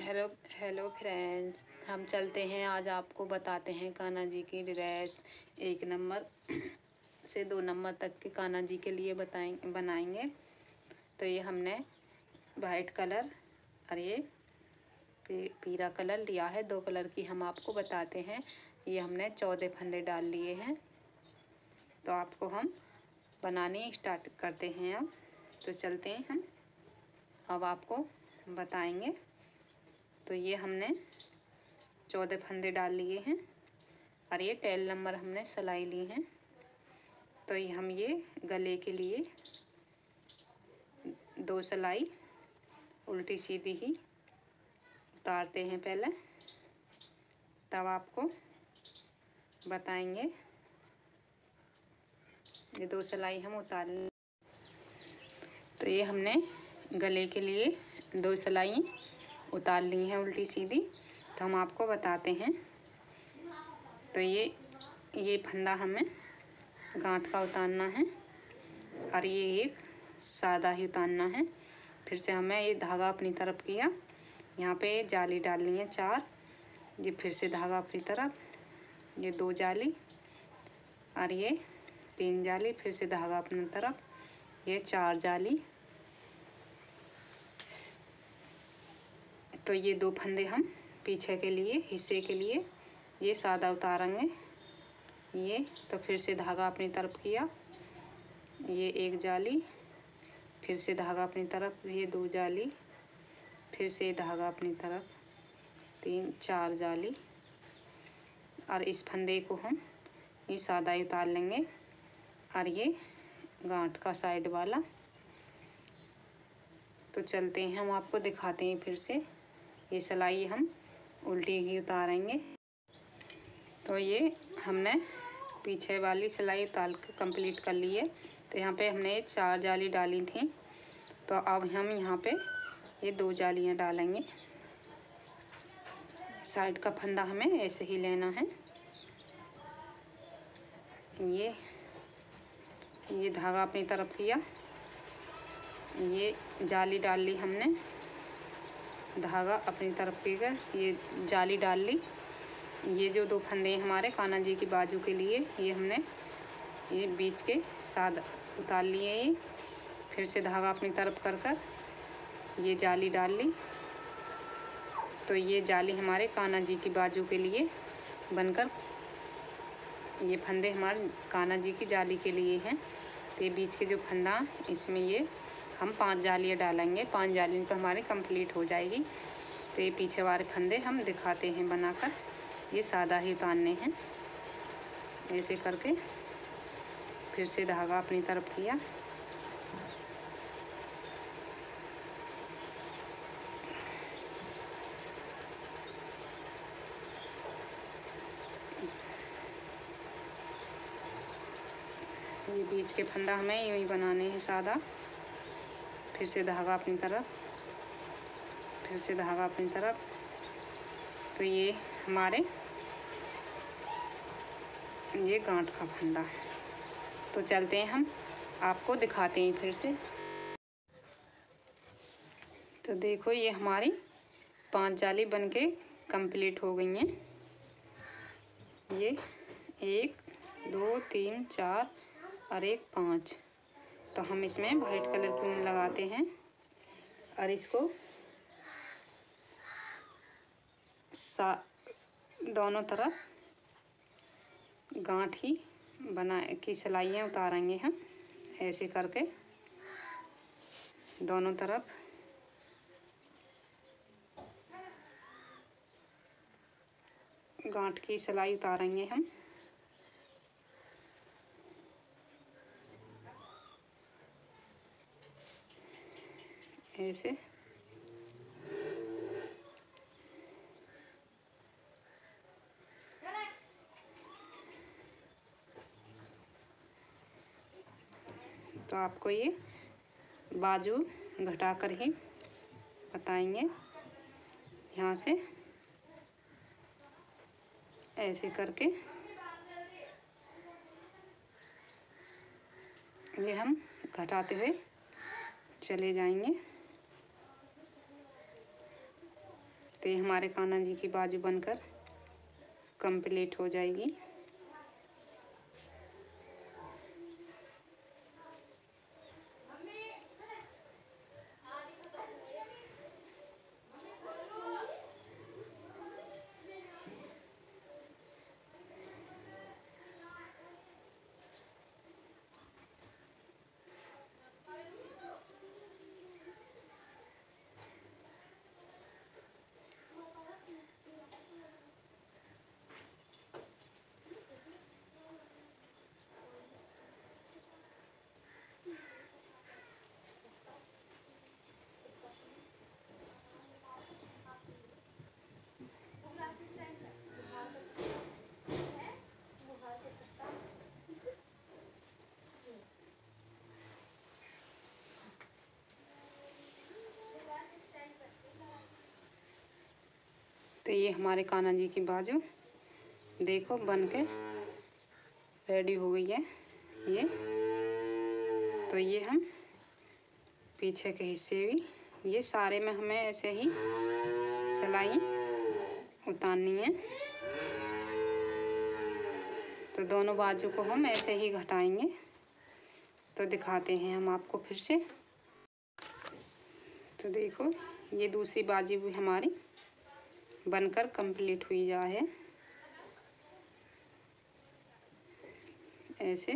Hello hello friends, हम चलते हैं। आज आपको बताते हैं कान्हा जी की ड्रेस 1 नंबर से 2 नंबर तक के कान्हा जी के लिए बनाएंगे। तो ये हमने वाइट कलर और ये पीला कलर लिया है। 2 कलर की हम आपको बताते हैं। ये हमने 14 फंदे डाल लिए हैं। तो आपको हम बनाने स्टार्ट करते हैं। अब तो चलते हैं हम, अब आपको बताएंगे। तो ये हमने 14 फंदे डाल लिए हैं और ये 10 नंबर हमने सिलाई ली हैं। तो ये हम गले के लिए 2 सिलाई उल्टी सीधी ही उतारते हैं पहले, तब आपको बताएंगे। ये 2 सिलाई हम उतार लें। तो ये हमने गले के लिए 2 सिलाई उतार ली हैं उल्टी सीधी। तो हम आपको बताते हैं। तो ये फंदा हमें गांठ का उतारना है और ये एक सादा ही उतारना है। फिर से हमें ये धागा अपनी तरफ किया, यहाँ पे जाली डालनी है 4। ये फिर से धागा अपनी तरफ, ये 2 जाली और ये 3 जाली, फिर से धागा अपनी तरफ, ये 4 जाली। तो ये 2 फंदे हम पीछे के लिए हिस्से के लिए ये सादा उतारेंगे। ये तो फिर से धागा अपनी तरफ किया, ये 1 जाली, फिर से धागा अपनी तरफ, ये 2 जाली, फिर से धागा अपनी तरफ, 4 जाली। और इस फंदे को हम ये सादा ही उतार लेंगे और ये गांठ का साइड वाला। तो चलते हैं, हम आपको दिखाते हैं। फिर से ये सिलाई हम उल्टी ही उतारेंगे। तो ये हमने पीछे वाली सिलाई उतार के कंप्लीट कर ली है। तो यहाँ पे हमने 4 जाली डाली थी। तो अब हम यहाँ पे ये 2 जालियाँ डालेंगे। साइड का फंदा हमें ऐसे ही लेना है। ये धागा अपनी तरफ किया, ये जाली डाल ली हमने, धागा अपनी तरफ लेकर ये जाली डाल ली। ये जो 2 फंदे हमारे कान्हा जी की बाजू के लिए, ये हमने ये बीच के साथ उतार लिए। ये फिर से धागा अपनी तरफ कर ये जाली डाल ली। तो ये जाली हमारे कान्हा जी की बाजू के लिए बनकर, ये फंदे हमारे कान्हा जी की जाली के लिए हैं। तो ये बीच के जो फंदा, इसमें ये हम 5 जालियाँ डालेंगे। 5 जालियों तो हमारी कंप्लीट हो जाएगी। तो ये पीछे वाले फंदे हम दिखाते हैं बनाकर। ये सादा ही उतारने हैं ऐसे करके। फिर से धागा अपनी तरफ किया, ये बीच के फंदा हमें यूँ ही बनाने हैं सादा। फिर से धागा अपनी तरफ, फिर से धागा अपनी तरफ। तो ये हमारे ये गांठ का फंदा है। तो चलते हैं, हम आपको दिखाते हैं फिर से। तो देखो, ये हमारी 5 जाली बनके कंप्लीट हो गई हैं। ये 1 2 3 4 और 1 5। तो हम इसमें वाइट कलर की ऊन लगाते हैं और इसको दोनों तरफ गांठ ही बना की सिलाइयाँ उतारेंगे हम ऐसे करके। दोनों तरफ गांठ की सिलाई उतारेंगे हम ऐसे। तो आपको ये बाजू घटाकर ही बताएंगे। यहाँ से ऐसे करके ये हम घटाते हुए चले जाएंगे। तो ये हमारे कान्हा जी की बाजू बनकर कंप्लीट हो जाएगी। तो ये हमारे कान्हा जी की बाजू देखो बन के रेडी हो गई है ये। तो ये हम पीछे के हिस्से भी ये सारे में हमें ऐसे ही सिलाई उतारनी है। तो दोनों बाजू को हम ऐसे ही घटाएंगे। तो दिखाते हैं हम आपको फिर से। तो देखो ये दूसरी बाजू भी हमारी बनकर कंप्लीट हुई जा है ऐसे।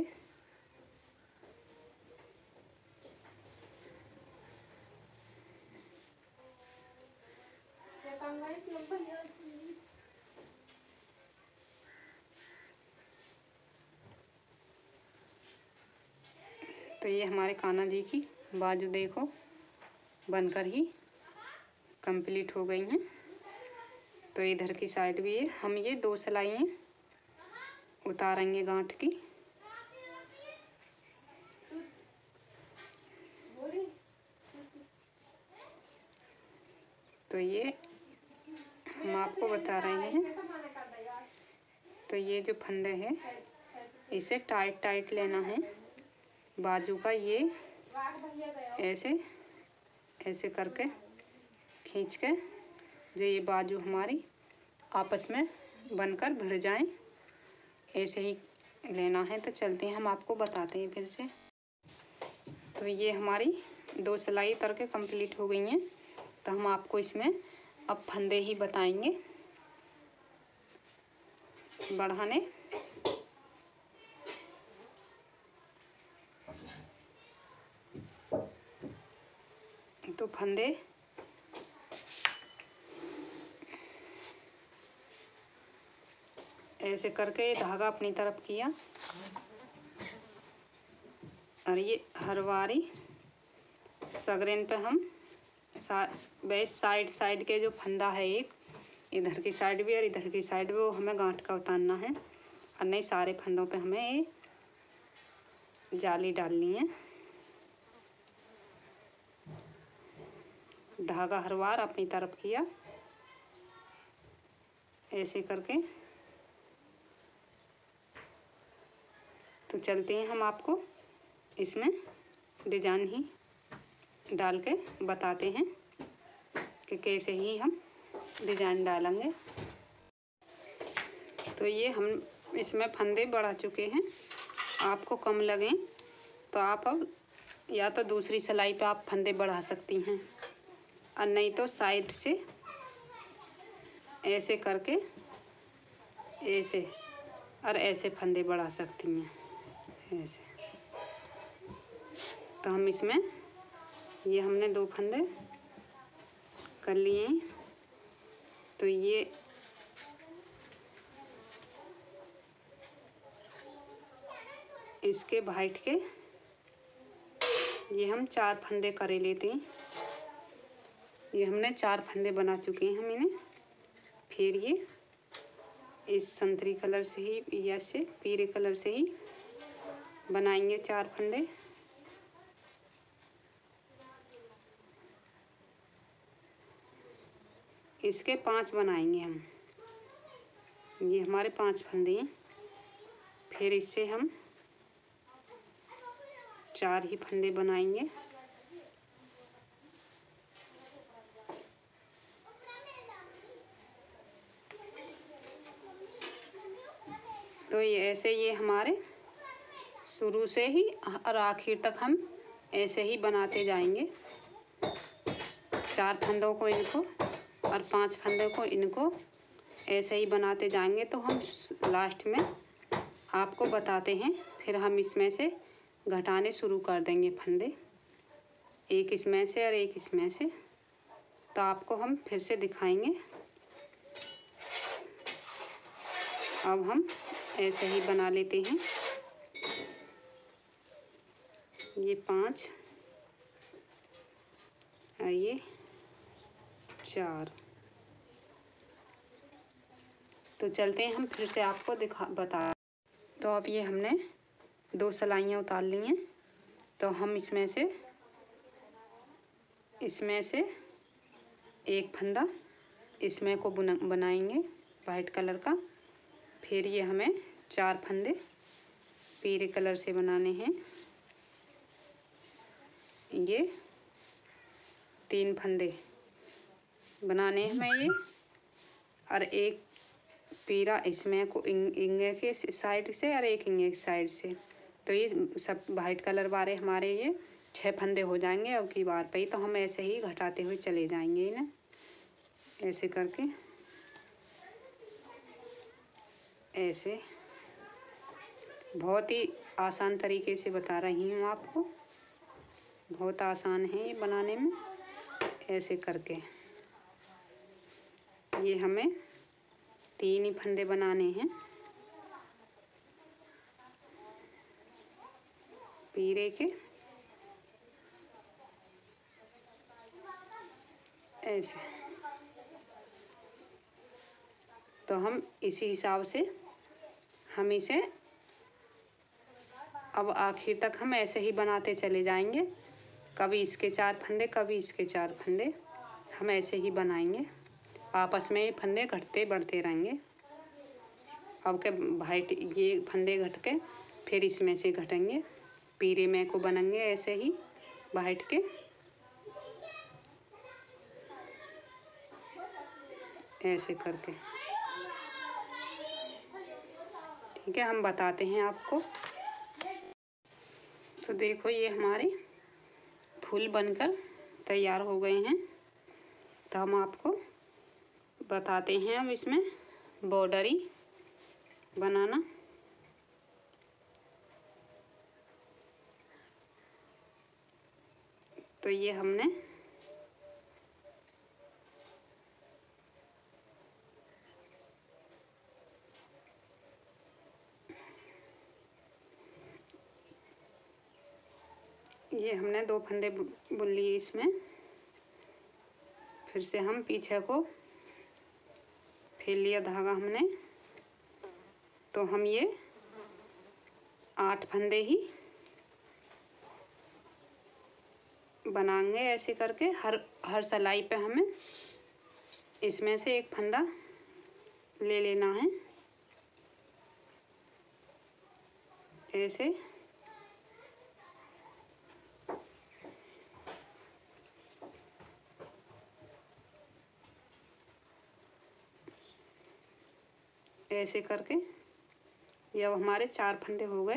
तो ये हमारे कान्हा जी की बाजू देखो बनकर ही कंप्लीट हो गई हैं। तो इधर की साइड भी है, हम ये 2 सिलाइयाँ उतारेंगे गांठ की। तो ये हम आपको बता रहे हैं। तो ये जो फंदे हैं इसे टाइट टाइट लेना है बाजू का। ये ऐसे ऐसे करके खींच के जो ये बाजू हमारी आपस में बनकर भिड़ जाएं ऐसे ही लेना है। तो चलते हैं हम आपको बताते हैं फिर से। तो ये हमारी 2 सिलाई उतर के कंप्लीट हो गई हैं। तो हम आपको इसमें अब फंदे ही बताएंगे बढ़ाने। तो फंदे ऐसे करके धागा अपनी तरफ किया और ये हर बारी सगरेन पे हम बेस साइड के जो फंदा है एक इधर की साइड भी और इधर की साइड भी वो हमें गांठ का उतारना है। और नहीं सारे फंदों पे हमें ये जाली डालनी है। धागा हर बार अपनी तरफ किया ऐसे करके। तो चलते हैं हम आपको इसमें डिजाइन ही डाल के बताते हैं कि कैसे ही हम डिजाइन डालेंगे। तो ये हम इसमें फंदे बढ़ा चुके हैं। आपको कम लगें तो आप अब या तो दूसरी सिलाई पे आप फंदे बढ़ा सकती हैं और नहीं तो साइड से ऐसे करके ऐसे और ऐसे फंदे बढ़ा सकती हैं ऐसे। तो हम इसमें ये हमने 2 फंदे कर लिए हैं। तो ये इसके भाइट के ये हम 4 फंदे करे लेते हैं। ये हमने 4 फंदे बना चुके हैं हम इन्हें। फिर ये इस संतरी कलर से ही या से पीले कलर से ही बनाएंगे 4 फंदे। इसके 5 बनाएंगे हम। ये हमारे 5 फंदे हैं। फिर इससे हम 4 ही फंदे बनाएंगे। तो ये ऐसे ये हमारे शुरू से ही और आखिर तक हम ऐसे ही बनाते जाएंगे। 4 फंदों को इनको और 5 फंदों को इनको ऐसे ही बनाते जाएंगे। तो हम लास्ट में आपको बताते हैं, फिर हम इसमें से घटाने शुरू कर देंगे फंदे, एक इसमें से और एक इसमें से। तो आपको हम फिर से दिखाएंगे। अब हम ऐसे ही बना लेते हैं। ये 5 और ये 4। तो चलते हैं हम फिर से आपको बता। तो अब ये हमने 2 सिलाइयाँ उतार ली हैं। तो हम इसमें से एक फंदा इसमें को बनाएंगे वाइट कलर का। फिर ये हमें 4 फंदे पीले कलर से बनाने हैं। ये 3 फंदे बनाने हैं हमें ये, और एक पीरा इसमें को इंगे के साइड से और एक इंगे की साइड से। तो ये सब वाइट कलर वाले हमारे ये 6 फंदे हो जाएंगे अब की बार पे ही। तो हम ऐसे ही घटाते हुए चले जाएंगे इन्हें ऐसे करके। ऐसे बहुत ही आसान तरीके से बता रही हूँ आपको, बहुत आसान है ये बनाने में। ऐसे करके ये हमें 3 ही फंदे बनाने हैं पीरे के। ऐसे तो हम इसी हिसाब से हम इसे अब आखिर तक हम ऐसे ही बनाते चले जाएंगे। कभी इसके 4 फंदे, कभी इसके 4 फंदे, हम ऐसे ही बनाएंगे। आपस में ये फंदे घटते बढ़ते रहेंगे। अब के वाइट ये फंदे घट के फिर इसमें से घटेंगे, पीरे में को बनेंगे ऐसे ही वाइट के। ऐसे करके ठीक है, हम बताते हैं आपको। तो देखो ये हमारे फूल बनकर तैयार हो गए हैं। तो हम आपको बताते हैं अब इसमें बॉर्डरी बनाना। तो ये हमने ये हमने 2 फंदे बुन लिए इसमें। फिर से हम पीछे को फैल लिया धागा हमने। तो हम ये 8 फंदे ही बनाएंगे ऐसे करके। हर सिलाई पे हमें इसमें से एक फंदा ले लेना है ऐसे। ऐसे करके ये अब हमारे 4 फंदे हो गए।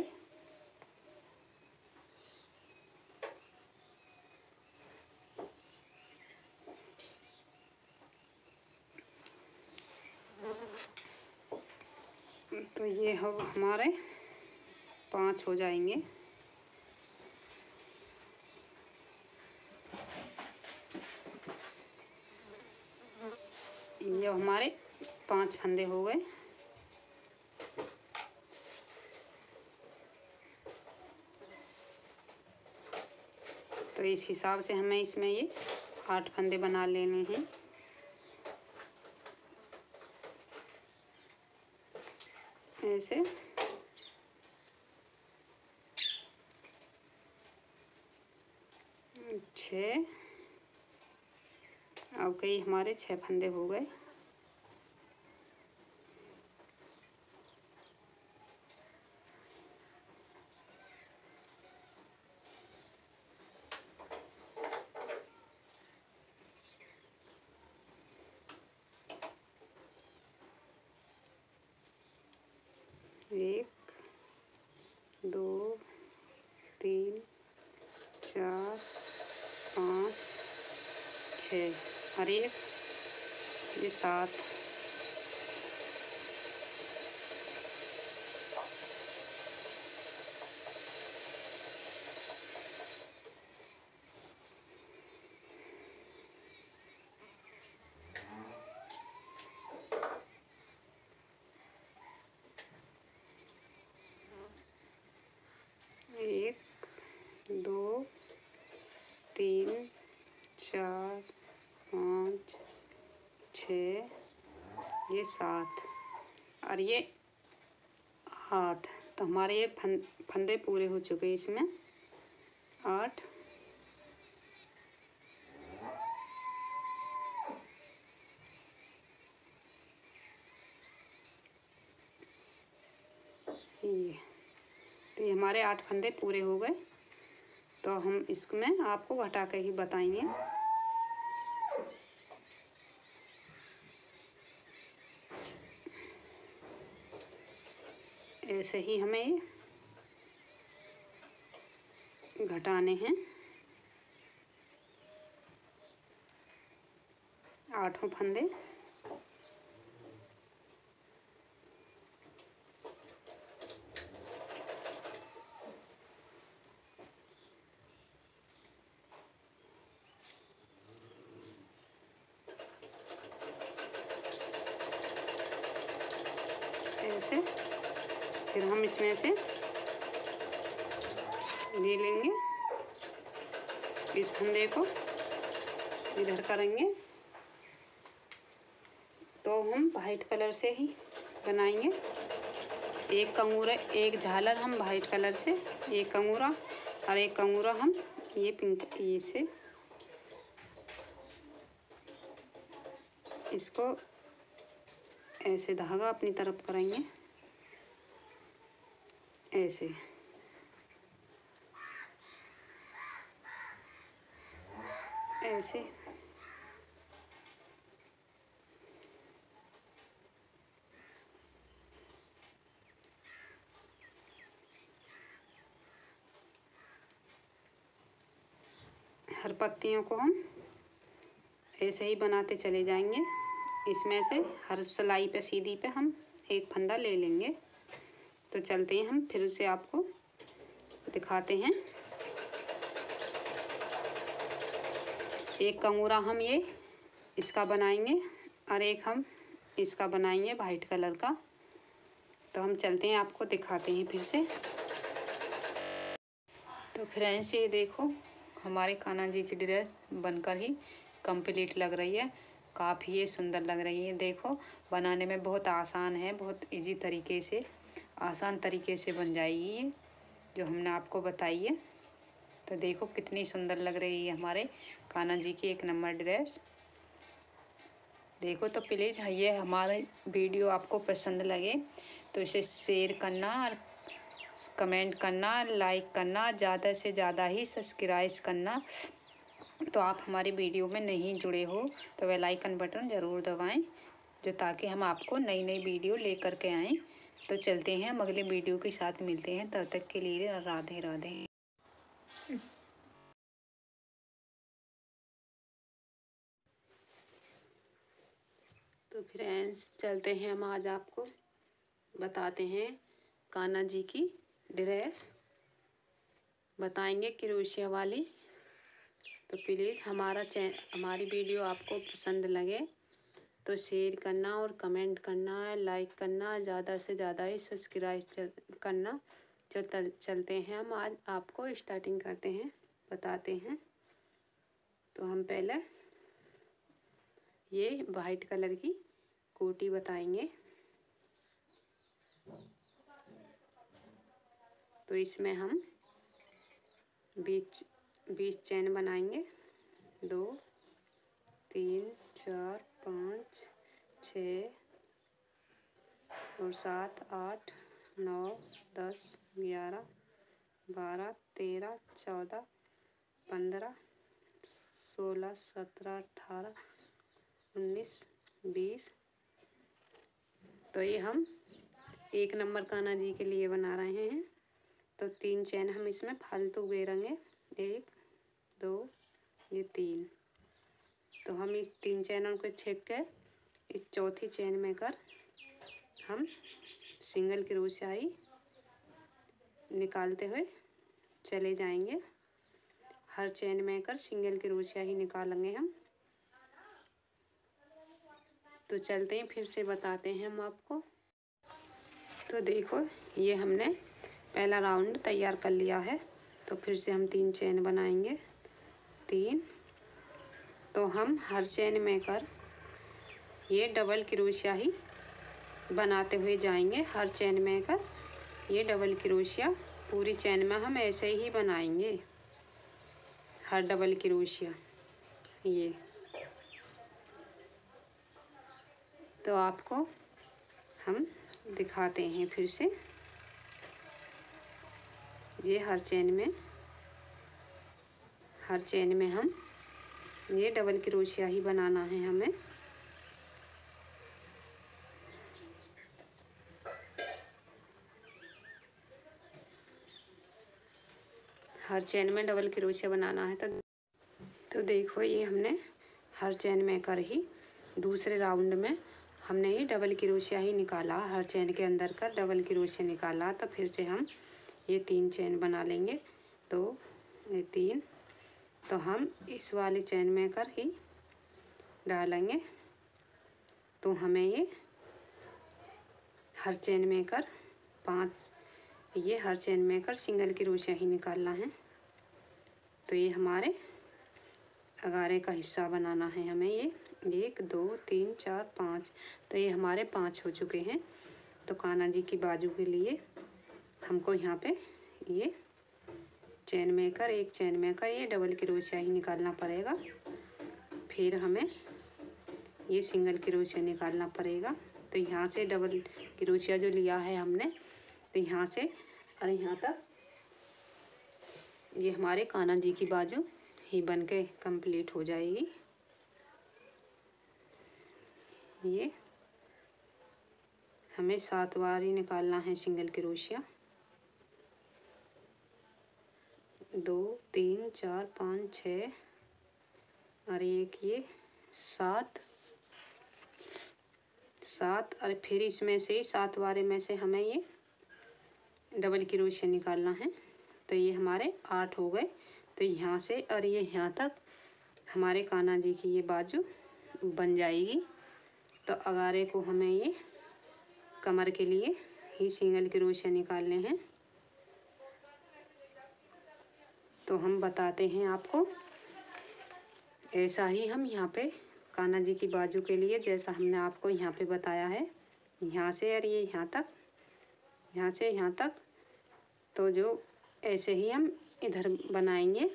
तो ये अब हमारे 5 हो जाएंगे। ये हमारे 5 फंदे हो गए। तो इस हिसाब से हमें इसमें ये 8 फंदे बना लेने हैं ऐसे। छः, अब कई हमारे 6 फंदे हो गए। 4 5 6 और ये 7। एक 2 3 4 5 6 ये 7 और ये 8। तो हमारे ये फंदे पूरे हो चुके हैं इसमें 8। ये तो ये हमारे 8 फंदे पूरे हो गए। तो हम इसमें आपको घटा के ही बताएंगे। ऐसे ही हमें घटाने हैं 8 फंदे। ऐसे फिर हम इसमें से ले लेंगे, इस फंदे को इधर करेंगे। तो हम वाइट कलर से ही बनाएंगे। एक कंगूरा, एक झालर हम वाइट कलर से, एक कंगूरा और एक कंगूरा हम ये पिंक, ये से इसको ऐसे धागा अपनी तरफ करेंगे, ऐसे ऐसे। हर पत्तियों को हम ऐसे ही बनाते चले जाएंगे। इसमें से हर सिलाई पे सीधी पे हम एक फंदा ले लेंगे। तो चलते हैं हम फिर से आपको दिखाते हैं। एक कंगूरा हम ये इसका बनाएंगे और एक हम इसका बनाएंगे वाइट कलर का। तो हम चलते हैं, आपको दिखाते हैं फिर से। तो फ्रेंड्स ये देखो हमारे कान्हा जी की ड्रेस बनकर ही कंप्लीट लग रही है। काफ़ी ये सुंदर लग रही है। देखो बनाने में बहुत आसान है, बहुत इजी तरीके से, आसान तरीके से बन जाएगी ये जो हमने आपको बताई है। तो देखो कितनी सुंदर लग रही है हमारे कान्हा जी की 1 नंबर ड्रेस। देखो तो प्लीज़ ये हमारे वीडियो आपको पसंद लगे तो इसे शेयर करना और कमेंट करना, लाइक करना, ज़्यादा से ज़्यादा ही सब्सक्राइब करना। तो आप हमारी वीडियो में नहीं जुड़े हो तो बेल आइकन बटन ज़रूर दबाएं, जो ताकि हम आपको नई नई वीडियो लेकर के आएँ। तो चलते हैं, हम अगले वीडियो के साथ मिलते हैं। तब तक के लिए राधे राधे। तो फ्रेंड्स चलते हैं, हम आज आपको बताते हैं कान्हा जी की ड्रेस बताएंगे क्रोशिया वाली। तो प्लीज़ हमारी वीडियो आपको पसंद लगे तो शेयर करना और कमेंट करना, लाइक करना, ज़्यादा से ज़्यादा ही सब्सक्राइब करना। चलते हैं, हम आज आपको स्टार्टिंग करते हैं, बताते हैं। तो हम पहले ये वाइट कलर की कोटी बताएंगे। तो इसमें हम 20 चैन बनाएंगे। 2 3 4 5 6 और 7 8 9 10 11 12 13 14 15 16 17 18 19 20। तो ये हम 1 नंबर कान्हा जी के लिए बना रहे हैं। तो 3 चैन हम इसमें फालतू घेरेंगे, 1 हम इस 3 चैनों को छेक के इस चौथी चैन में कर हम सिंगल क्रोशिया निकालते हुए चले जाएंगे। हर चैन में कर सिंगल क्रोशिया ही निकालेंगे हम। तो चलते हैं, फिर से बताते हैं हम आपको। तो देखो ये हमने पहला राउंड तैयार कर लिया है। तो फिर से हम 3 चैन बनाएंगे, 3। तो हम हर चैन में कर ये डबल क्रोशिया ही बनाते हुए जाएंगे। हर चैन में कर ये डबल क्रोशिया पूरी चैन में हम ऐसे ही बनाएंगे, हर डबल क्रोशिया ये। तो आपको हम दिखाते हैं फिर से। ये हर चैन में हम ये डबल क्रोशिया ही बनाना है हमें। हर चैन में डबल क्रोशिया बनाना है। तो देखो ये हमने हर चैन में कर ही दूसरे राउंड में हमने ये डबल क्रोशिया ही निकाला। हर चैन के अंदर का डबल क्रोशिया निकाला। तो फिर से हम ये 3 चैन बना लेंगे। तो ये 3, तो हम इस वाली चैन में कर ही डालेंगे। तो हमें ये हर चैन में कर 5, ये हर चैन में कर सिंगल क्रोशिया ही निकालना है। तो ये हमारे अगारे का हिस्सा बनाना है हमें। ये 1 2 3 4 5, तो ये हमारे 5 हो चुके हैं। तो कान्हा जी की बाजू के लिए हमको यहाँ पे ये चैन में कर एक चैन में कर ये डबल क्रोशिया ही निकालना पड़ेगा। फिर हमें ये सिंगल क्रोशिया निकालना पड़ेगा। तो यहाँ से डबल क्रोशिया जो लिया है हमने, तो यहाँ से और यहाँ तक ये हमारे कान्हा जी की बाजू ही बन के कंप्लीट हो जाएगी। ये हमें 7 बार ही निकालना है सिंगल क्रोशिया। 2 3 4 5 6 और एक ये 7 और फिर इसमें से 7 बारे में से हमें ये डबल क्रोशिया निकालना है। तो ये हमारे 8 हो गए। तो यहाँ से और ये यहाँ तक हमारे कान्हा जी की ये बाजू बन जाएगी। तो अगारे को हमें ये कमर के लिए ही सिंगल क्रोशिया निकालने हैं। तो हम बताते हैं आपको। ऐसा ही हम यहाँ पे कान्हा जी की बाजू के लिए जैसा हमने आपको यहाँ पे बताया है, यहाँ से और ये यहाँ तक, यहाँ से यहाँ तक, तो जो ऐसे ही हम इधर बनाएंगे।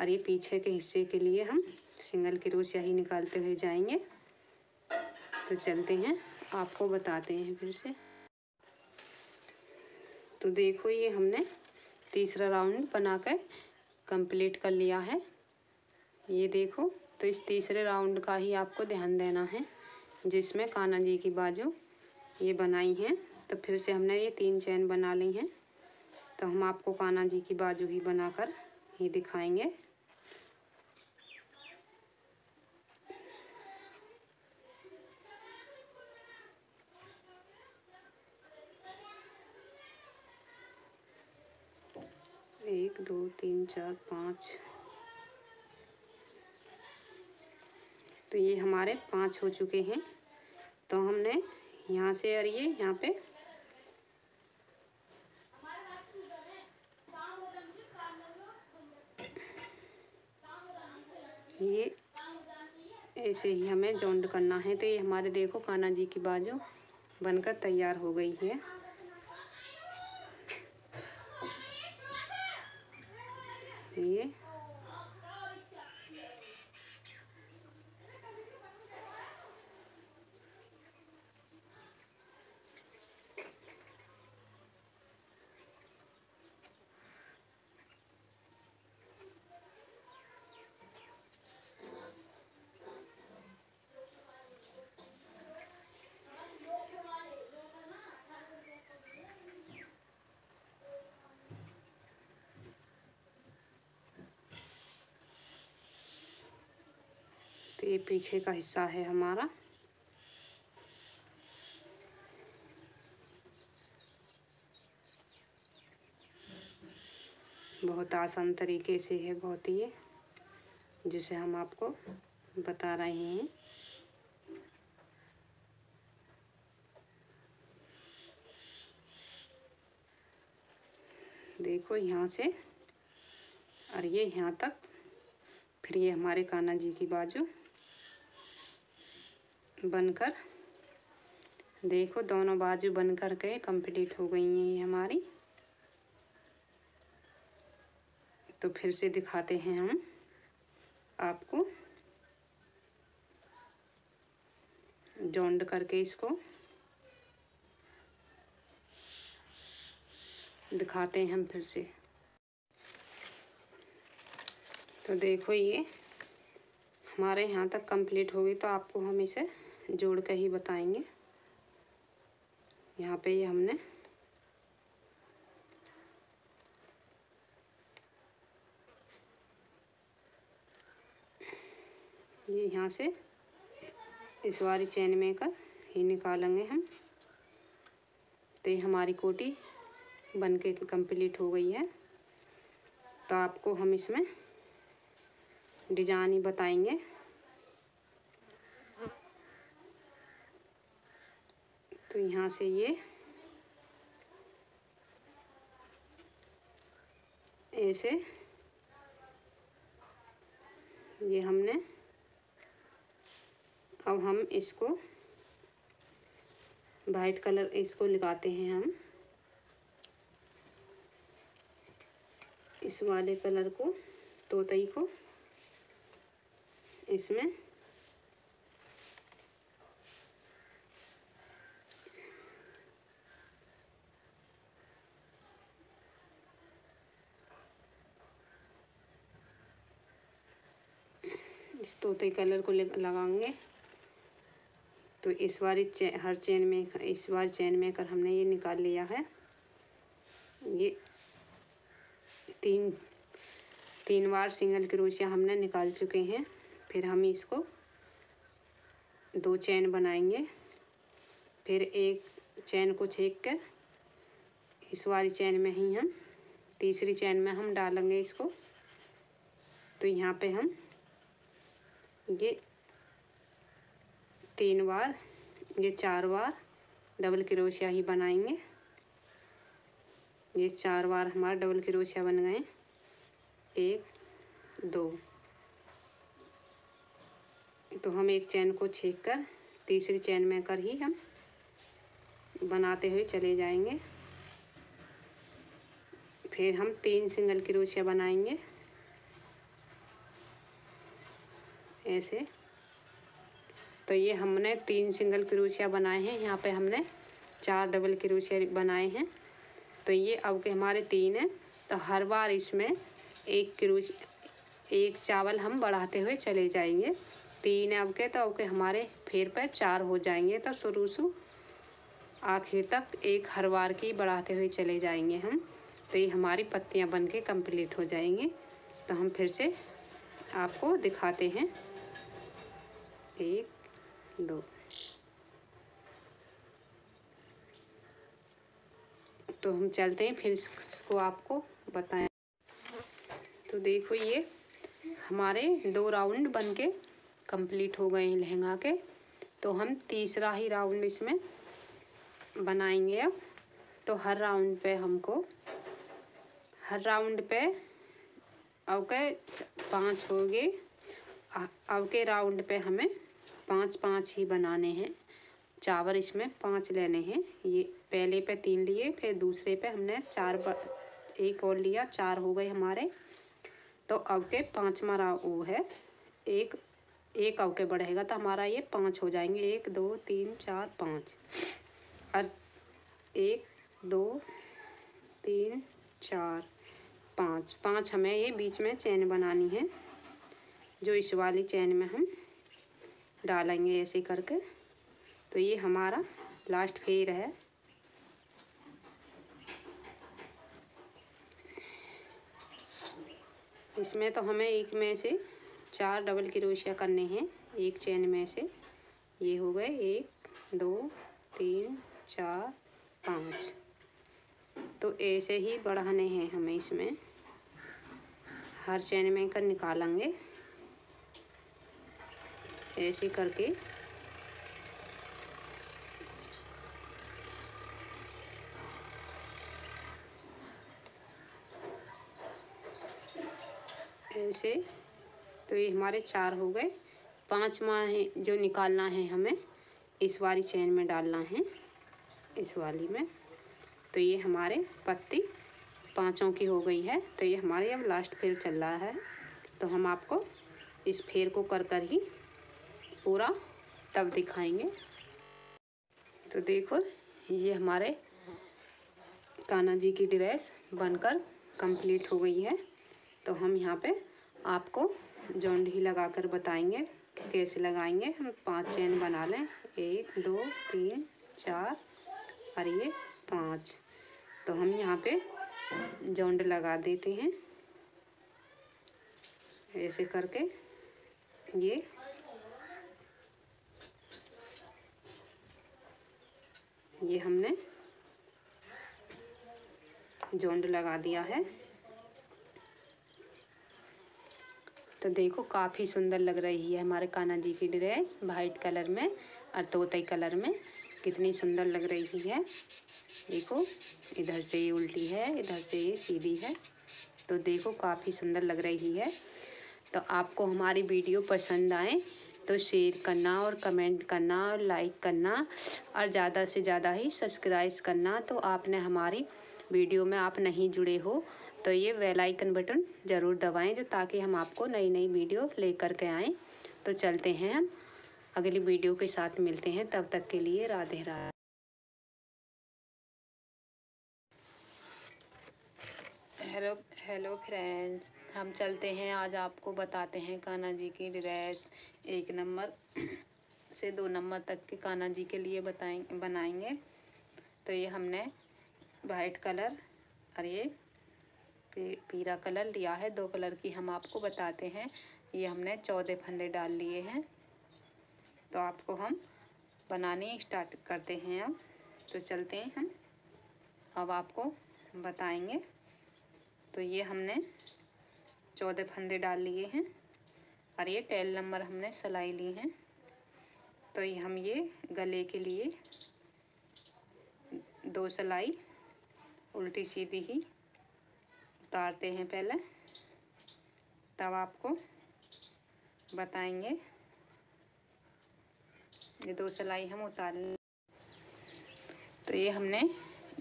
और ये पीछे के हिस्से के लिए हम सिंगल क्रोशिया ही निकालते हुए जाएंगे। तो चलते हैं, आपको बताते हैं फिर से। तो देखो ये हमने तीसरा राउंड बनाकर कंप्लीट कर लिया है। ये देखो, तो इस तीसरे राउंड का ही आपको ध्यान देना है, जिसमें कान्हा जी की बाजू ये बनाई है। तो फिर से हमने ये 3 चैन बना ली हैं। तो हम आपको कान्हा जी की बाजू ही बनाकर ही दिखाएंगे। एक 2 3 4 5, तो ये हमारे 5 हो चुके हैं। तो हमने यहाँ से और ये यहाँ पे ये ऐसे ही हमें जॉइंट करना है। तो ये हमारे देखो कान्हा जी की बाजू बनकर तैयार हो गई है। ये ये पीछे का हिस्सा है हमारा। बहुत आसान तरीके से है, बहुत ही, जिसे हम आपको बता रहे हैं। देखो यहाँ से और ये यहाँ तक, फिर ये हमारे कान्हा जी की बाजू बनकर, देखो दोनों बाजू बनकर के कंप्लीट हो गई हैं ये हमारी। तो फिर से दिखाते हैं हम आपको जॉइंट करके, इसको दिखाते हैं हम फिर से। तो देखो ये हमारे यहाँ तक कंप्लीट हो गई, तो आपको हम इसे जोड़ कर ही बताएंगे। यहाँ पे ये हमने ये यहाँ से इस वाली चैन में कर ही निकालेंगे हम। तो ये हमारी कोटी बनके कंप्लीट हो गई है। तो आपको हम इसमें डिजाइन ही बताएंगे। तो यहाँ से ये ऐसे ये हमने, अब हम इसको वाइट कलर इसको लगाते हैं हम, इस वाले कलर को, तोतई को इसमें इस तोते कलर को लगाएंगे। तो इस वाली हर चेन में, इस वाली चेन में कर हमने ये निकाल लिया है। ये तीन बार सिंगल क्रोशिया हमने निकाल चुके हैं। फिर हम इसको 2 चेन बनाएंगे। फिर एक चेन को छेक कर इस वाली चेन में ही हम तीसरी चेन में हम डालेंगे इसको। तो यहाँ पे हम ये 3 बार, ये 4 बार डबल क्रोशिया ही बनाएंगे। ये 4 बार हमारा डबल क्रोशिया बन गए। 1 2। तो हम एक चेन को छेक कर तीसरी चेन में कर ही हम बनाते हुए चले जाएंगे। फिर हम 3 सिंगल क्रोशिया बनाएंगे ऐसे। तो ये हमने 3 सिंगल क्रोशिया बनाए हैं। यहाँ पे हमने 4 डबल क्रोशिया बनाए हैं। तो ये अब के हमारे 3 हैं। तो हर बार इसमें एक चावल हम बढ़ाते हुए चले जाएंगे। 3 है अब के, तो अब के हमारे फिर पे 4 हो जाएंगे। तो शुरू से आखिर तक एक हर बार की बढ़ाते हुए चले जाएंगे हम। तो ये हमारी पत्तियां बनके कंप्लीट हो जाएंगी। तो हम फिर से आपको दिखाते हैं। 1 2। तो हम चलते हैं, फिर इसको आपको बताएं। तो देखो ये हमारे 2 राउंड बनके कंप्लीट हो गए हैं लहंगा के। तो हम तीसरा ही राउंड इसमें बनाएंगे अब। तो हर राउंड पे अब के 5 हो गए। अब के राउंड पे हमें 5 ही बनाने हैं। चावल इसमें 5 लेने हैं। ये पहले पे 3 लिए, फिर दूसरे पे हमने 4 एक और लिया, 4 हो गए हमारे। तो अब के 5वां वो है, एक अब के बढ़ेगा तो हमारा ये 5 हो जाएंगे। 1 2 3 4 5। और 1 2 3 4 5 हमें ये बीच में चैन बनानी है, जो इस वाली चैन में हम डालेंगे ऐसे करके। तो ये हमारा लास्ट फेर है। इसमें तो हमें एक में से 4 डबल क्रोशिया करने हैं एक चेन में से। ये हो गए 1 2 3 4 5। तो ऐसे ही बढ़ाने हैं हमें, इसमें हर चेन में कर निकालेंगे ऐसे करके। ऐसे तो ये हमारे 4 हो गए। 5वां है जो निकालना है हमें, इस वाली चेन में डालना है, इस वाली में। तो ये हमारे पत्ती 5 की हो गई है। तो ये हमारे अब लास्ट फेर चल रहा है। तो हम आपको इस फेर को कर कर ही पूरा तब दिखाएंगे। तो देखो ये हमारे कान्हा जी की ड्रेस बनकर कंप्लीट हो गई है। तो हम यहाँ पे आपको जोंढी लगा कर बताएंगे कि कैसे लगाएंगे। हम 5 चेन बना लें, 1 2 3 4 और ये 5। तो हम यहाँ पे जोंड लगा देते हैं ऐसे करके। ये हमने जोंड लगा दिया है। तो देखो काफ़ी सुंदर लग रही है हमारे कान्हा जी की ड्रेस, वाइट कलर में और तोते कलर में। कितनी सुंदर लग रही है। देखो इधर से ये उल्टी है, इधर से ये सीधी है। तो देखो काफ़ी सुंदर लग रही है। तो आपको हमारी वीडियो पसंद आए तो शेयर करना और कमेंट करना और लाइक करना और ज़्यादा से ज़्यादा ही सब्सक्राइब करना। तो आपने हमारी वीडियो में आप नहीं जुड़े हो तो ये बेल आइकन बटन ज़रूर दबाएं, जो ताकि हम आपको नई नई वीडियो लेकर के आएँ। तो चलते हैं हम अगली वीडियो के साथ मिलते हैं। तब तक के लिए राधे राधे। हेलो फ्रेंड्स, हम चलते हैं आज आपको बताते हैं कान्हा जी की ड्रेस 1 नंबर से 2 नंबर तक के कान्हा जी के लिए बनाएंगे। तो ये हमने वाइट कलर और ये पीला कलर लिया है। 2 कलर की हम आपको बताते हैं। ये हमने 14 फंदे डाल लिए हैं। तो आपको हम बनाने स्टार्ट करते हैं अब। तो चलते हैं हम अब आपको बताएंगे। तो ये हमने 14 फंदे डाल लिए हैं और ये 10 नंबर हमने सिलाई ली हैं। तो ये हम ये गले के लिए 2 सिलाई उल्टी सीधी ही उतारते हैं पहले, तब आपको बताएंगे। ये 2 सिलाई हम उतार लें। तो ये हमने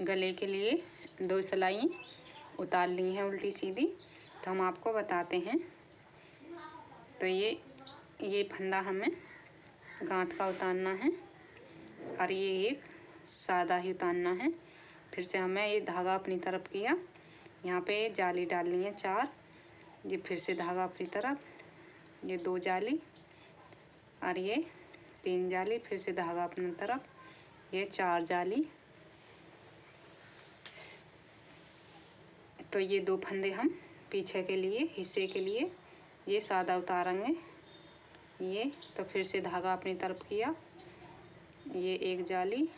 गले के लिए 2 सिलाई उतार ली हैं उल्टी सीधी। तो हम आपको बताते हैं। तो ये फंदा हमें गांठ का उतारना है और ये एक सादा ही उतारना है। फिर से हमें ये धागा अपनी तरफ किया, यहाँ पे जाली डालनी है 4। ये फिर से धागा अपनी तरफ, ये 2 जाली और ये 3 जाली, फिर से धागा अपनी तरफ, ये 4 जाली। तो ये 2 फंदे हम पीछे के लिए हिस्से के लिए ये सादा उतारेंगे। ये तो फिर से धागा अपनी तरफ किया, ये 1 जाली,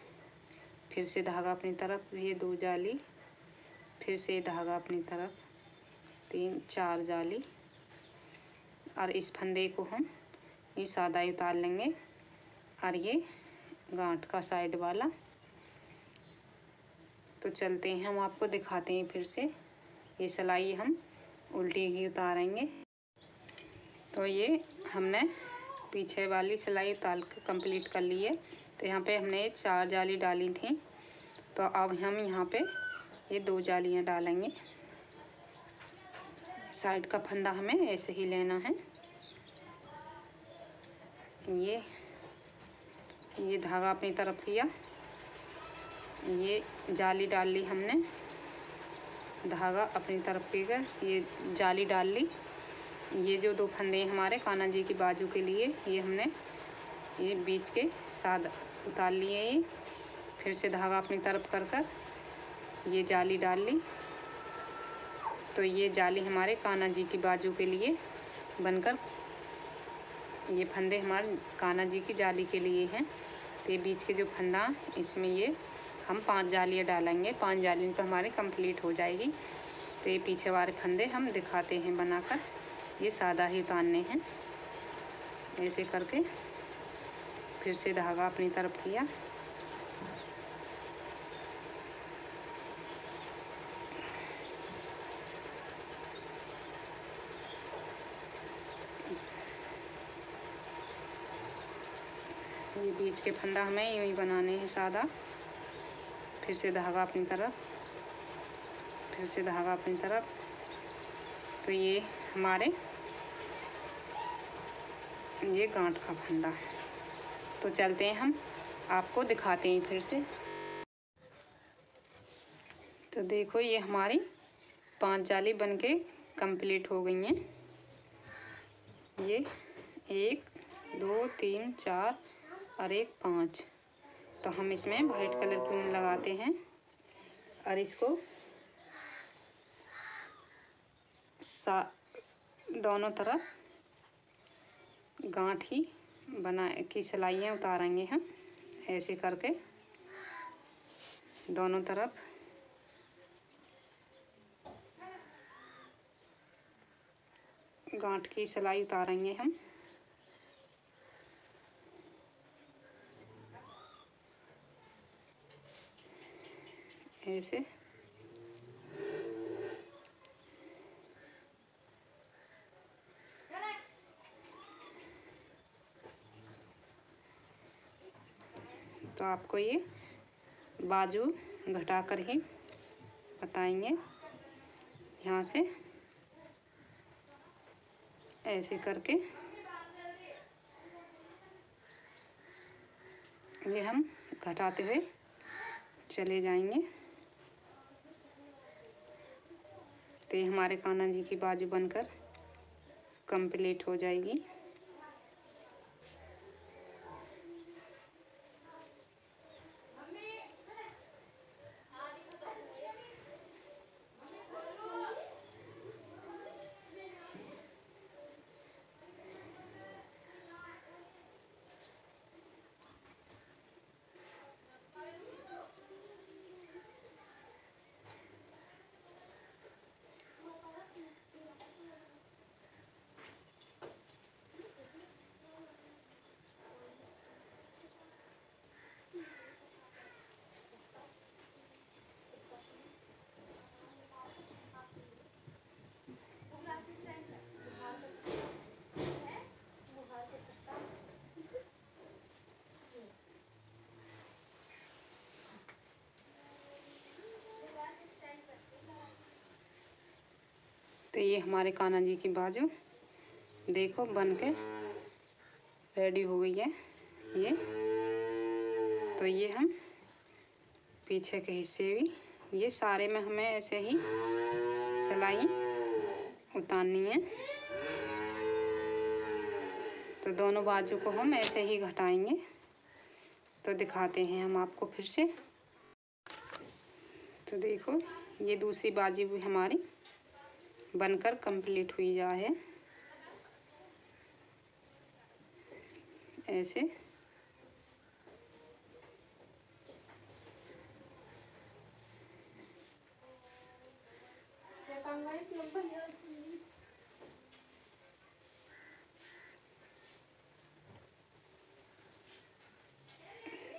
फिर से धागा अपनी तरफ, ये 2 जाली, फिर से धागा अपनी तरफ, 3 4 जाली। और इस फंदे को हम ये सादा ही उतार लेंगे और ये गांठ का साइड वाला। तो चलते हैं हम आपको दिखाते हैं फिर से। ये सिलाई हम उल्टी ही उतारेंगे। तो ये हमने पीछे वाली सिलाई उतार के कंप्लीट कर ली है। तो यहाँ पे हमने 4 जाली डाली थी। तो अब हम यहाँ पे ये 2 जालियाँ डालेंगे। साइड का फंदा हमें ऐसे ही लेना है। ये धागा अपनी तरफ किया, ये जाली डाल ली हमने, धागा अपनी तरफ लेकर ये जाली डाल ली। ये जो 2 फंदे हमारे कान्हा जी की बाजू के लिए, ये हमने ये बीच के साथ उतार लिए। ये फिर से धागा अपनी तरफ कर कर ये जाली डाल ली। तो ये जाली हमारे कान्हा जी की बाजू के लिए बनकर ये फंदे हमारे कान्हा जी की जाली के लिए हैं। तो ये बीच के जो फंदा इसमें ये हम 5 जालियाँ डालेंगे। 5 जालियों तो हमारी कंप्लीट हो जाएगी। तो ये पीछे वाले फंदे हम दिखाते हैं बनाकर। ये सादा ही उतारने हैं। ऐसे करके फिर से धागा अपनी तरफ किया। ये बीच के फंदा हमें यूँ ही बनाने हैं सादा। फिर से धागा अपनी तरफ, फिर से धागा अपनी तरफ। तो ये हमारे ये गांठ का फंदा। तो चलते हैं, हम आपको दिखाते हैं फिर से। तो देखो ये हमारी 5 जाली बनके कंप्लीट हो गई हैं। ये 1 2 3 4 और 1 5। तो हम इसमें वाइट कलर की ऊन लगाते हैं और इसको दोनों तरफ गांठ ही बना की सिलाइयाँ उतारेंगे हम। ऐसे करके दोनों तरफ गांठ की सिलाई उतारेंगे हम। ऐसे तो आपको ये बाजू घटाकर ही बताएंगे। यहाँ से ऐसे करके ये हम घटाते हुए चले जाएंगे। तो ये हमारे कान्हा जी की बाजू बनकर कंप्लीट हो जाएगी। तो ये हमारे कान्हा जी की बाजू देखो बन के रेडी हो गई है ये। तो ये हम पीछे के हिस्से भी ये सारे में हमें ऐसे ही सिलाई उतारनी है। तो दोनों बाजू को हम ऐसे ही घटाएंगे। तो दिखाते हैं हम आपको फिर से। तो देखो ये दूसरी बाजू भी हमारी बनकर कंप्लीट हुई जा है। ऐसे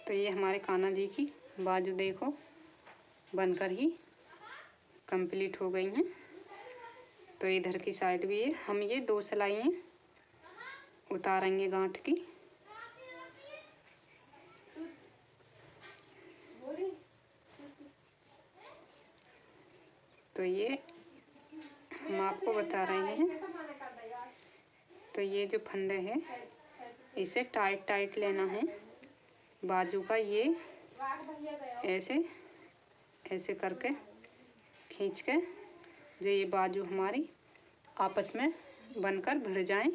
तो ये हमारे कान्हा जी की बाजू देखो बनकर ही कंप्लीट हो गई हैं। तो इधर की साइड भी है, हम ये 2 सिलाइयाँ उतारेंगे गांठ की। तो ये हम आपको बता रहे हैं। तो ये जो फंदे हैं इसे टाइट टाइट लेना है बाजू का। ये ऐसे ऐसे करके खींच के जो ये बाजू हमारी आपस में बनकर भिड़ जाएं,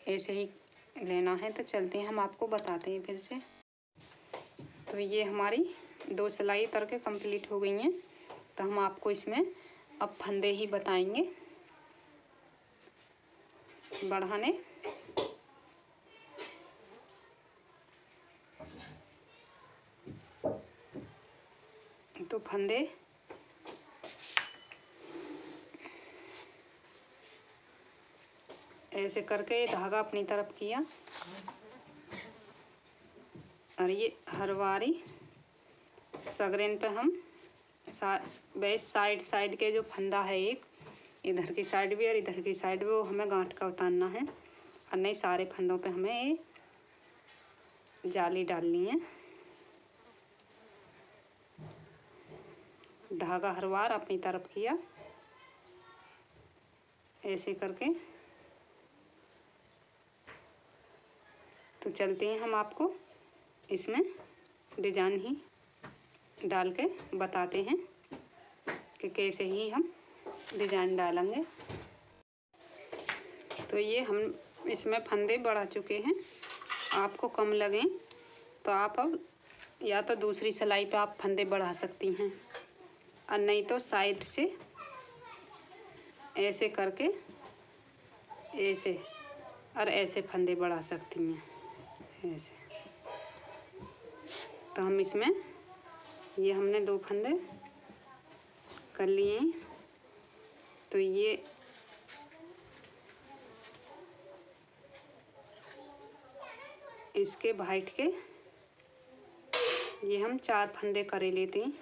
ऐसे ही लेना है। तो चलते हैं, हम आपको बताते हैं फिर से। तो ये हमारी 2 सिलाई उतर के कंप्लीट हो गई हैं। तो हम आपको इसमें अब फंदे ही बताएंगे बढ़ाने। फंदे ऐसे करके ये धागा अपनी तरफ किया और ये हर बारी सगरेन पे हम बेस साइड के जो फंदा है एक इधर की साइड भी और इधर की साइड भी वो हमें गांठ का उतारना है और नहीं सारे फंदों पे हमें ये जाली डालनी है। धागा हर बार अपनी तरफ किया ऐसे करके। तो चलते हैं हम आपको इसमें डिजाइन ही डाल के बताते हैं कि कैसे ही हम डिजाइन डालेंगे। तो ये हम इसमें फंदे बढ़ा चुके हैं। आपको कम लगें तो आप अब या तो दूसरी सिलाई पे आप फंदे बढ़ा सकती हैं और नहीं तो साइड से ऐसे करके ऐसे और ऐसे फंदे बढ़ा सकती हैं ऐसे। तो हम इसमें ये हमने 2 फंदे कर लिए हैं। तो ये इसके वाइट के ये हम 4 फंदे करे लेते हैं।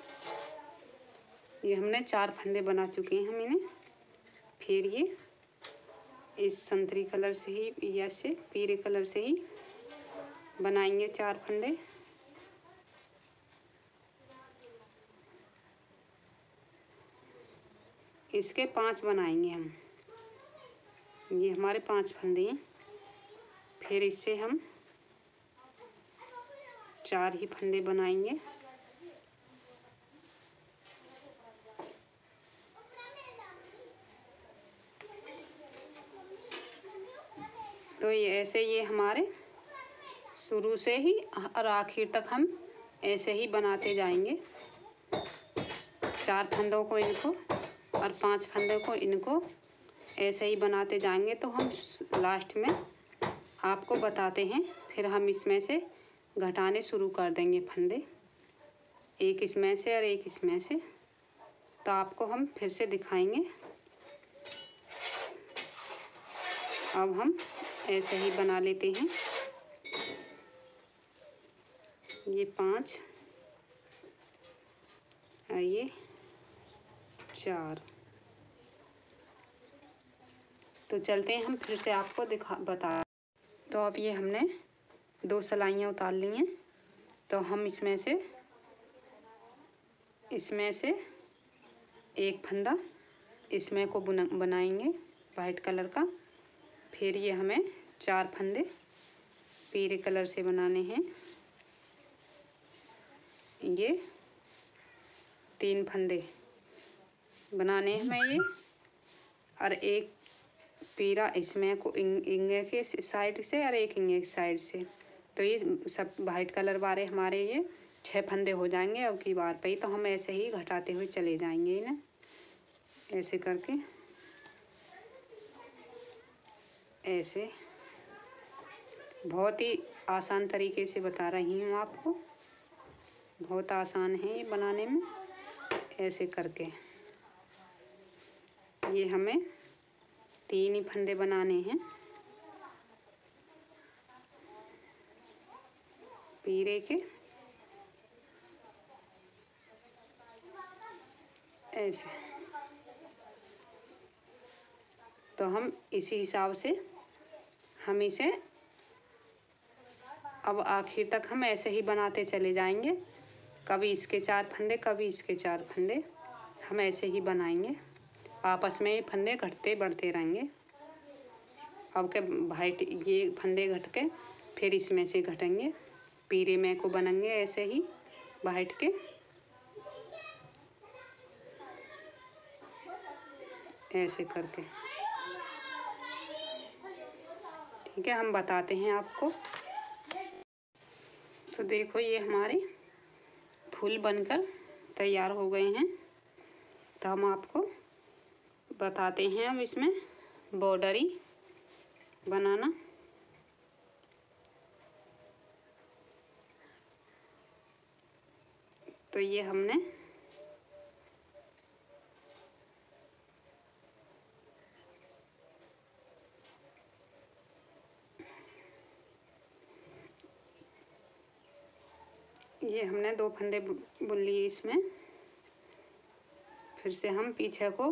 ये हमने 4 फंदे बना चुके हैं हम इन्हें। फिर ये इस संतरी कलर से ही या से पीले कलर से ही बनाएंगे 4 फंदे। इसके 5 बनाएंगे हम। ये हमारे 5 फंदे हैं। फिर इससे हम 4 ही फंदे बनाएंगे। तो ये ऐसे ये हमारे शुरू से ही और आखिर तक हम ऐसे ही बनाते जाएंगे। 4 फंदों को इनको और 5 फंदों को इनको ऐसे ही बनाते जाएंगे। तो हम लास्ट में आपको बताते हैं। फिर हम इसमें से घटाने शुरू कर देंगे फंदे, एक इसमें से और एक इसमें से। तो आपको हम फिर से दिखाएंगे। अब हम ऐसे ही बना लेते हैं। ये 5 और ये 4। तो चलते हैं हम फिर से आपको बता। तो अब ये हमने 2 सिलाइयाँ उतार ली हैं। तो हम इसमें से एक फंदा इसमें को बनाएंगे वाइट कलर का। फिर ये हमें 4 फंदे पीले कलर से बनाने हैं। ये 3 फंदे बनाने हैं हमें ये और एक पीरा इसमें को इंगे के साइड से और एक इंगे की साइड से। तो ये सब वाइट कलर वाले हमारे ये 6 फंदे हो जाएंगे अब की बार पे ही। तो हम ऐसे ही घटाते हुए चले जाएंगे इन्हें ऐसे करके। ऐसे बहुत ही आसान तरीके से बता रही हूँ आपको। बहुत आसान है ये बनाने में। ऐसे करके ये हमें 3 ही फंदे बनाने हैं पीरे के ऐसे। तो हम इसी हिसाब से हम इसे अब आखिर तक हम ऐसे ही बनाते चले जाएंगे। कभी इसके 4 फंदे कभी इसके 4 फंदे हम ऐसे ही बनाएंगे। आपस में ये फंदे घटते बढ़ते रहेंगे। अब के वाइट ये फंदे घट के फिर इसमें से घटेंगे पीरे में को बनेंगे ऐसे ही वाइट के ऐसे करके। ठीक है, हम बताते हैं आपको। तो देखो ये हमारे फूल बनकर तैयार हो गए हैं। तो हम आपको बताते हैं अब इसमें बॉर्डरी बनाना। तो ये हमने ये हमने 2 फंदे बुन लिए इसमें। फिर से हम पीछे को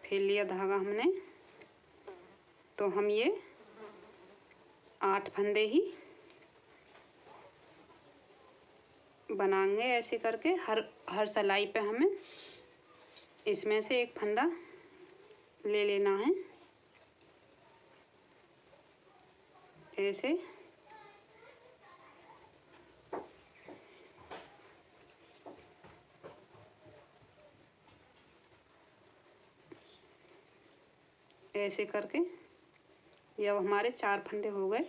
फेर लिया धागा हमने, तो हम ये 8 फंदे ही बनाएंगे। ऐसे करके हर सिलाई पे हमें इसमें से एक फंदा ले लेना है। ऐसे ऐसे करके ये अब हमारे 4 फंदे हो गए।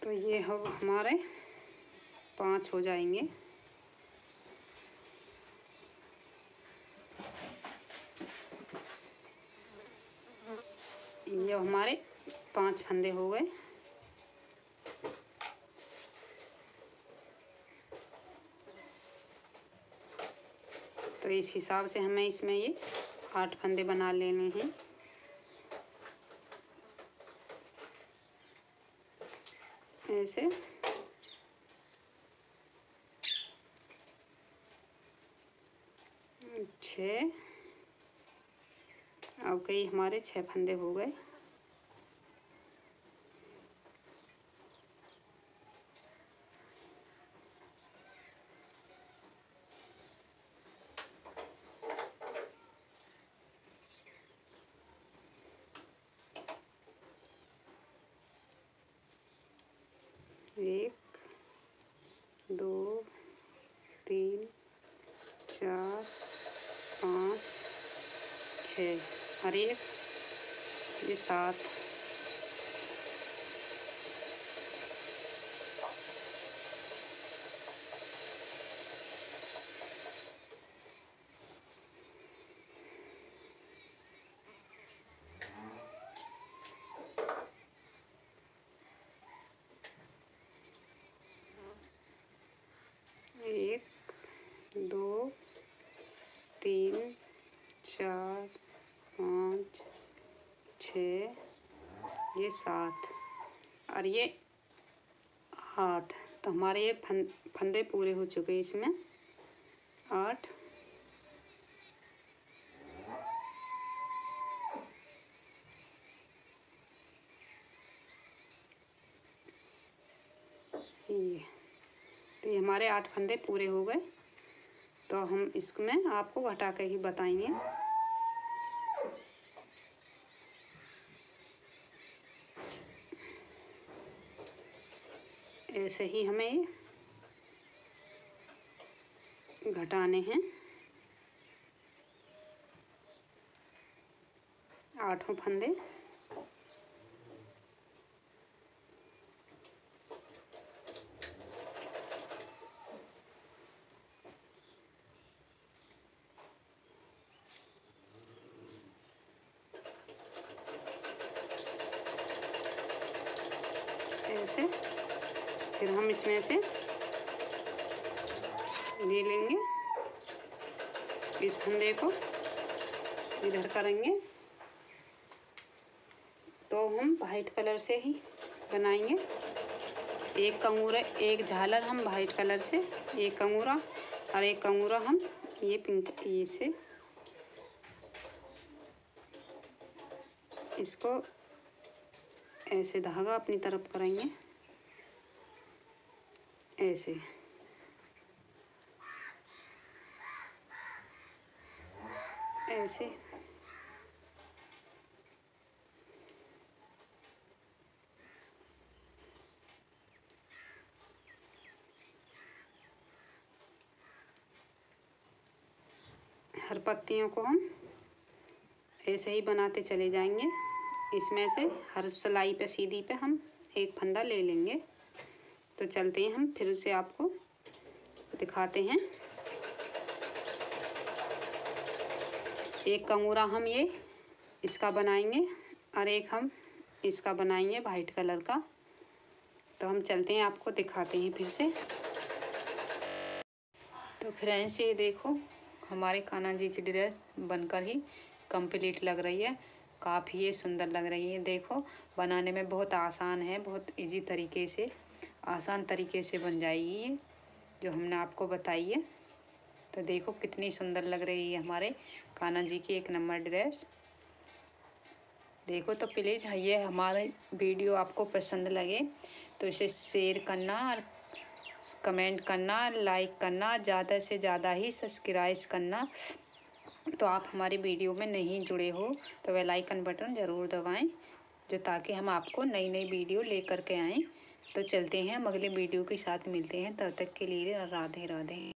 तो ये हो हमारे 5 हो जाएंगे। ये हमारे 5 फंदे हो गए। तो इस हिसाब से हमें इसमें ये 8 फंदे बना लेने हैं। ऐसे छः, अब कई हमारे 6 फंदे हो गए। एक, 2, 3, 4, 5, 6 और एक ये 7। एक, 2, 3, 4, 5, 6 ये 7 और ये 8। तो हमारे ये फंदे पूरे हो चुके हैं इसमें 8। ये तो ये हमारे 8 फंदे पूरे हो गए। तो हम इसमें आपको घटा के ही बताएंगे। ऐसे ही हमें घटाने हैं 8 फंदे। ऐसे फिर हम इसमें से ले लेंगे, इस फंदे को इधर करेंगे। तो हम वाइट कलर से ही बनाएंगे। एक कंगूरा, एक झालर हम वाइट कलर से, एक कंगूरा और एक कंगूरा हम ये पिंक ये से इसको ऐसे धागा अपनी तरफ करेंगे। ऐसे ऐसे हर पत्तियों को हम ऐसे ही बनाते चले जाएंगे। इसमें से हर सिलाई पे सीधी पे हम एक फंदा ले लेंगे। तो चलते हैं हम फिर से आपको दिखाते हैं। एक कंगूरा हम ये इसका बनाएंगे और एक हम इसका बनाएंगे वाइट कलर का। तो हम चलते हैं आपको दिखाते हैं फिर से। तो तो फ्रेंड्स ये देखो हमारे कान्हा जी की ड्रेस बनकर ही कंप्लीट लग रही है। काफ़ी ये सुंदर लग रही है। देखो बनाने में बहुत आसान है, बहुत इजी तरीके से, आसान तरीके से बन जाएगी ये जो हमने आपको बताई है। तो देखो कितनी सुंदर लग रही है हमारे कान्हा जी की एक नंबर ड्रेस। देखो तो प्लीज़ ये हमारे वीडियो आपको पसंद लगे तो इसे शेयर करना और कमेंट करना, लाइक करना, ज़्यादा से ज़्यादा ही सब्सक्राइब करना। तो आप हमारे वीडियो में नहीं जुड़े हो तो बेल आइकन बटन ज़रूर दबाएं, जो ताकि हम आपको नई नई वीडियो लेकर के आएँ। तो चलते हैं हम अगले वीडियो के साथ मिलते हैं, तब तक के लिए राधे राधे।